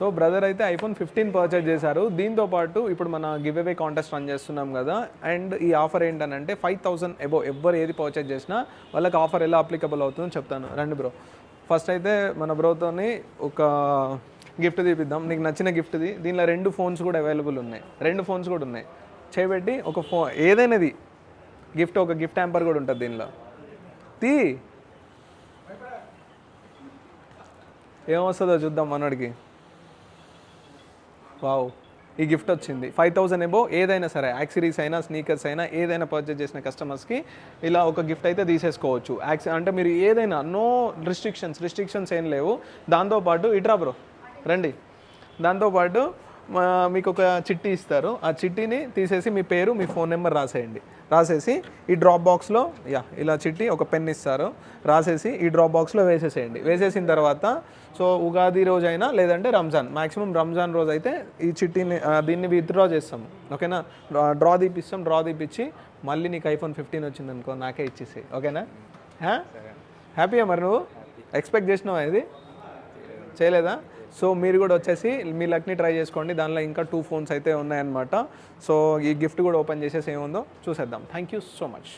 So brother అయితే iPhone 15 purchase చేశారు. దీంతో పాటు ఇప్పుడు మన గివ్ అవే కాంటెస్ట్ రన్ చేస్తున్నాం కదా, అండ్ ఈ ఆఫర్ ఏంటనంటే 5000 అబో ఎవరు ఏది పర్చేజ్ చేసినా వాళ్ళకి ఆఫర్ ఎలా అప్లికబుల్ అవుతుందో చెప్తాను. రండి బ్రో. ఫస్ట్ అయితే మన బ్రోతోని ఒక గిఫ్ట్ తీపిద్దాం. నీకు నచ్చిన గిఫ్ట్ది. దీనిలో 2 ఫోన్స్ కూడా అవైలబుల్ ఉన్నాయి. 2 ఫోన్స్ కూడా ఉన్నాయి. చేయబెట్టి ఒక ఏదైనాది గిఫ్ట్, ఒక గిఫ్ట్ హ్యాంపర్ కూడా ఉంటుంది దీనిలో. తీ ఏమొస్తుందో చూద్దాం మనోడికి. వావ్, ఈ గిఫ్ట్ వచ్చింది. 5000 అబో ఏదైనా సరే, యాక్సరీస్ అయినా స్నీకర్స్ అయినా ఏదైనా పర్చేజ్ చేసిన కస్టమర్స్కి ఇలా ఒక గిఫ్ట్ అయితే తీసేసుకోవచ్చు. అంటే మీరు ఏదైనా నో రిస్ట్రిక్షన్స్ ఏం లేవు. దాంతోపాటు ఇట్రా బ్రో రండి. దాంతోపాటు మీకు ఒక చిట్టి ఇస్తారు. ఆ చిట్టిని తీసేసి మీ పేరు, మీ ఫోన్ నెంబర్ రాసేసి ఈ డ్రాప్ బాక్స్లో ఇలా చిట్టి ఒక పెన్ ఇస్తారు, రాసేసి ఈ డ్రాప్ బాక్స్లో వేసేసేయండి. వేసేసిన తర్వాత సో ఉగాది రోజు అయినా లేదంటే మ్యాక్సిమం రంజాన్ రోజు అయితే ఈ చిట్టిని దీన్ని విత్డ్రా చేస్తాము. ఓకేనా? డ్రా తీపిచ్చి మళ్ళీ నీకు ఐఫోన్ 15 వచ్చింది అనుకో నాకే ఇచ్చేసి. ఓకేనా? హ్యాపీయా? మరి నువ్వు ఎక్స్పెక్ట్ చేసినావా? ఇది చేయలేదా? సో మీరు కూడా వచ్చేసి మీ లక్ని ట్రై చేసుకోండి. దానిలో ఇంకా 2 ఫోన్స్ అయితే ఉన్నాయన్నమాట. సో ఈ గిఫ్ట్ కూడా ఓపెన్ చేసేసి ఏముందో చూసేద్దాం. Thank you so much.